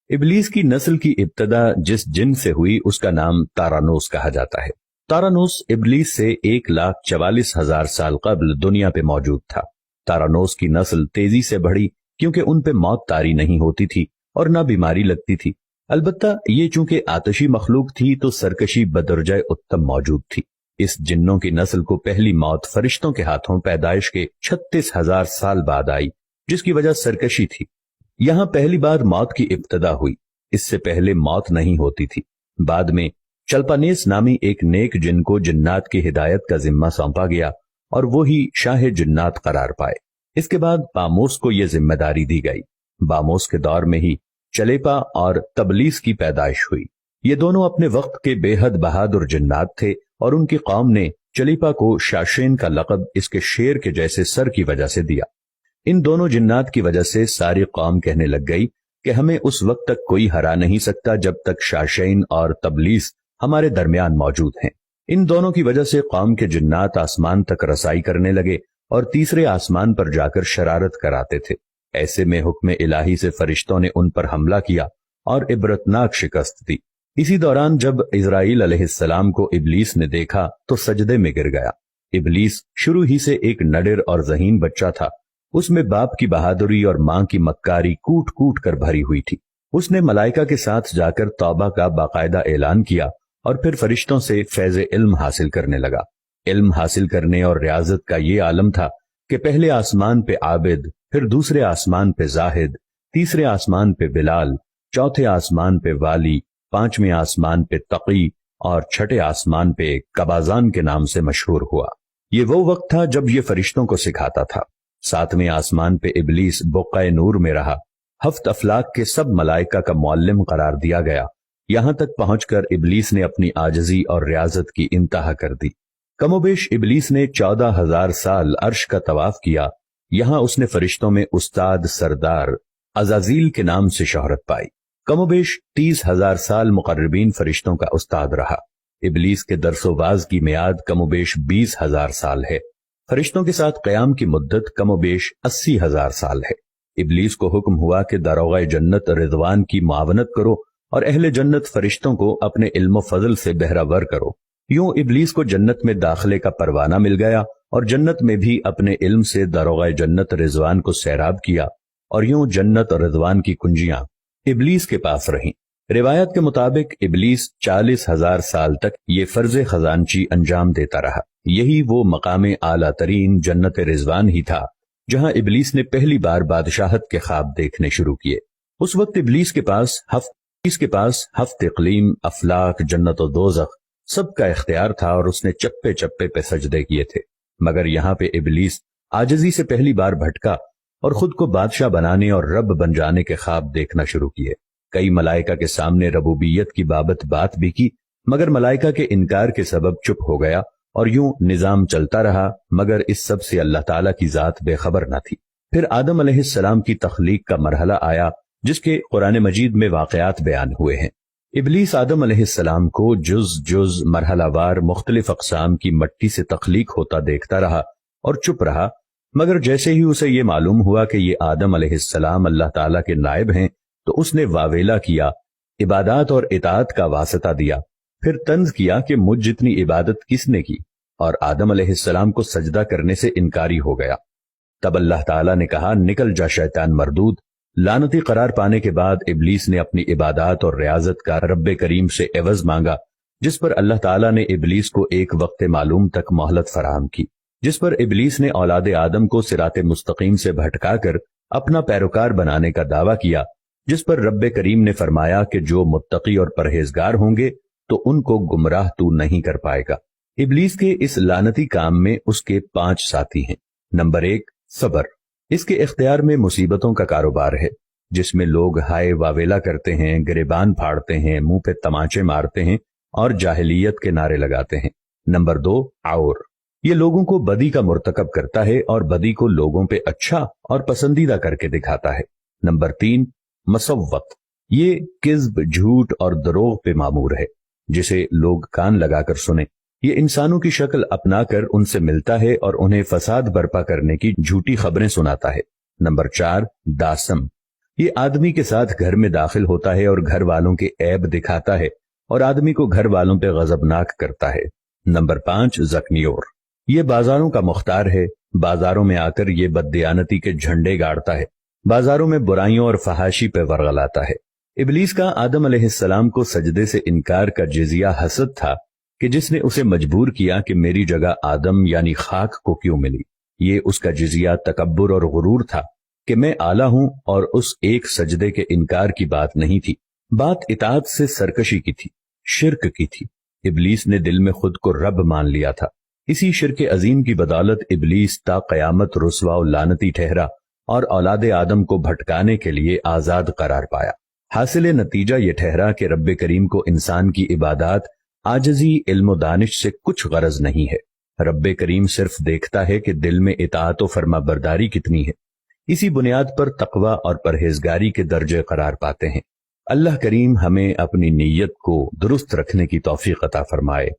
इबलीस की नस्ल की इब्तदा जिस जिन से हुई उसका नाम तारानोस कहा जाता है। तारानोस इबलीस से 1,44,000 साल कबल दुनिया पे मौजूद था। तारानोस की नस्ल तेजी से बढ़ी क्योंकि उन पे मौत तारी नहीं होती थी और न बीमारी लगती थी। अलबत्ता ये चूंकि आतशी मखलूक थी तो सरकशी बदरजाए उत्तम मौजूद थी। इस जिन्नों की नस्ल को पहली मौत फरिश्तों के हाथों पैदाइश के 36,000 साल बाद आई, जिसकी वजह सरकशी थी। यहां पहली बार मौत की इब्तदा हुई। इससे पहले मौत नहीं होती थी। बाद में चल्पानेस नामी एक नेक जिन को जिन्नात की हिदायत का जिम्मा सौंपा गया और वो ही शाह जिन्नात करार पाए। इसके बाद बामोस को यह जिम्मेदारी दी गई। बामोस के दौर में ही चलेपा और तबलीस की पैदाइश हुई। ये दोनों अपने वक्त के बेहद बहादुर जिन्नात थे और उनकी कौम ने चलीपा को शाशेन का लक़ब इसके शेर के जैसे सर की वजह से दिया। इन दोनों जिन्नात की वजह से सारी कौम कहने लग गई कि हमें उस वक्त तक कोई हरा नहीं सकता जब तक शाशेन और तबलीस हमारे दरमियान मौजूद हैं। इन दोनों की वजह से कौम के जिन्नात आसमान तक रसाई करने लगे और तीसरे आसमान पर जाकर शरारत कराते थे। ऐसे में हुक्म इलाही से फरिश्तों ने उन पर हमला किया और इबरतनाक शिकस्त दी। इसी दौरान जब इजराइल अलैहिस्सलाम को इबलीस ने देखा तो सजदे में गिर गया। इबलीस शुरू ही से एक नडर और ज़हीन बच्चा था। उसमें बाप की बहादुरी और मां की मक्कारी कूट कूट कर भरी हुई थी। उसने मलाइका के साथ जाकर तौबा का बाकायदा ऐलान किया और फिर फरिश्तों से फैज़ इल्म हासिल करने लगा। इल्म हासिल करने और रियाजत का ये आलम था कि पहले आसमान पे आबिद, फिर दूसरे आसमान पे जाहिद, तीसरे आसमान पे बिलाल, चौथे आसमान पे वाली, पांचवें आसमान पे तकी और छठे आसमान पे कबाजान के नाम से मशहूर हुआ। ये वो वक्त था जब ये फरिश्तों को सिखाता था। सातवें आसमान पे इबलीस बुक़्क़ाए नूर में रहा। हफ्त अफलाक के सब मलाइका का मुअल्लिम करार दिया गया। यहां तक पहुंचकर इबलीस ने अपनी आजजी और रियाजत की इंतहा कर दी। कमोबेश इबलीस ने 14,000 साल अर्श का तवाफ किया। यहां उसने फरिश्तों में उस्ताद सरदार अजाजील के नाम से शोहरत पाई। कमोबेश 30,000 साल मुकर्रबीन फरिश्तों का उस्ताद रहा। इबलीस के दरसोबाज की मियाद कमोबेश 20,000 साल है। फरिश्तों के साथ क़याम की मुद्दत कमोबेश 80,000 साल है। इबलीस को हुक्म हुआ कि दारोगा जन्नत रिजवान की मुआवनत करो और अहले जन्नत फरिश्तों को अपने इल्म फजल से बहरावर करो। यूं इबलीस को जन्नत में दाखिले का परवाना मिल गया और जन्नत में भी अपने इल्म से दारोगा जन्नत रिजवान को सैराब किया और यूं जन्नत और रिजवान की कुंजियां इबलीस के पास रहीं। रिवायत के मुताबिक इबलीस 40,000 साल तक ये फर्ज खजानची अंजाम देता रहा। यही वो मकाम आला तरीन जन्नत रिजवान ही था जहां इबलीस ने पहली बार बादशाहत के ख्वाब देखने शुरू किए। उस वक्त इबलीस के पास हफ्त इक़लीम, अफलाक, जन्नत और दोज़ख सबका इख्तियार था और उसने चप्पे चप्पे पे सजदे किए थे। मगर यहाँ पे इबलीस आजिज़ी से पहली बार भटका और खुद को बादशाह बनाने और रब बन जाने के ख्वाब देखना शुरू किए। कई मलाइका के सामने रबूबियत की बाबत बात भी की, मगर मलाइका के इनकार के सबब चुप हो गया और यूं निजाम चलता रहा। मगर इस सब से अल्लाह ताला की जात बेखबर न थी। फिर आदम अलैहिस्सलाम की तख्लीक का मरहला आया जिसके कुरान मजीद में वाक़यात बयान हुए हैं। इबलीस आदम अलैहिस्सलाम को जुज जुज मरहलावार मुख्तलिफ अक़साम की मट्टी से तख्लीक होता देखता रहा और चुप रहा। मगर जैसे ही उसे ये मालूम हुआ कि ये आदम अलैहिस्सलाम अल्लाह ताला के नायब हैं तो उसने वावेला किया, इबादत और इताअत का वास्ता दिया। फिर तंज किया कि मुझ जितनी इबादत किसने की, और आदम अलैहिस्सलाम को सजदा करने से इनकारी हो गया। तब अल्लाह ताला ने कहा, निकल जा शैतान मरदूद। लानती करार पाने के बाद इबलीस ने अपनी इबादत और रियाजत का रब्बे करीम से एवज मांगा, जिस पर अल्लाह ताला ने इबलीस को एक वक्त मालूम तक मोहलत फराहम की, जिस पर इबलीस ने औलाद आदम को सिराते मुस्तकीम से भटकाकर अपना पैरोकार बनाने का दावा किया, जिस पर रब्बे करीम ने फरमाया कि जो मुत्तकी और परहेजगार होंगे तो उनको गुमराह तू नहीं कर पाएगा। इबलीस के इस लानती काम में उसके 5 साथी हैं। नंबर 1, सब्र। इसके इख्तियार में मुसीबतों का कारोबार है, जिसमें लोग हाय वावेला करते हैं, गिरेबान फाड़ते हैं, मुंह पे तमाचे मारते हैं और जाहिलियत के नारे लगाते हैं। नंबर 2, और ये लोगों को बदी का मुर्तकब करता है और बदी को लोगों पे अच्छा और पसंदीदा करके दिखाता है। नंबर 3, मसव्वत। ये किज़्ब, झूठ और दरोग पे मामूर है, जिसे लोग कान लगाकर सुने। ये इंसानों की शक्ल अपनाकर उनसे मिलता है और उन्हें फसाद बर्पा करने की झूठी खबरें सुनाता है। नंबर 4, दासम। یہ آدمی کے ساتھ گھر میں داخل ہوتا ہے اور گھر والوں کے عیب دکھاتا ہے اور آدمی کو گھر والوں پہ غضبناک کرتا ہے۔ نمبر 5، زکنیور، یہ بازاروں کا مختار ہے۔ بازاروں میں آ کر یہ بددیانتی کے جھنڈے گاڑتا ہے، بازاروں میں برائیوں اور فحاشی پہ ورغلاتا ہے۔ ابلیس کا آدم علیہ السلام کو سجدے سے انکار کا جزیہ حسد تھا کہ جس نے اسے مجبور کیا کہ میری جگہ آدم یعنی خاک کو کیوں ملی۔ یہ اس کا جزیہ تکبر اور غرور تھا کہ میں اعلیٰ ہوں، اور اس ایک سجدے کے انکار کی بات نہیں تھی، بات اطاعت سے سرکشی کی تھی، شرک کی تھی۔ ابلیس نے دل میں خود کو رب مان لیا تھا۔ اسی شرک عظیم کی بدولت ابلیس تا قیامت رسوا و لعنتی ٹھہرا اور اولاد آدم کو بھٹکانے کے لیے آزاد قرار پایا۔ حاصل نتیجہ یہ ٹھہرا کہ رب کریم کو انسان کی عبادات، عاجزی، علم و دانش سے کچھ غرض نہیں ہے۔ رب کریم صرف دیکھتا ہے کہ دل میں اطاعت و فرما برداری کتنی ہے۔ اسی بنیاد پر تقوی اور پرہیزگاری کے درجے قرار پاتے ہیں۔ اللہ کریم ہمیں اپنی نیت کو درست رکھنے کی توفیق عطا فرمائے۔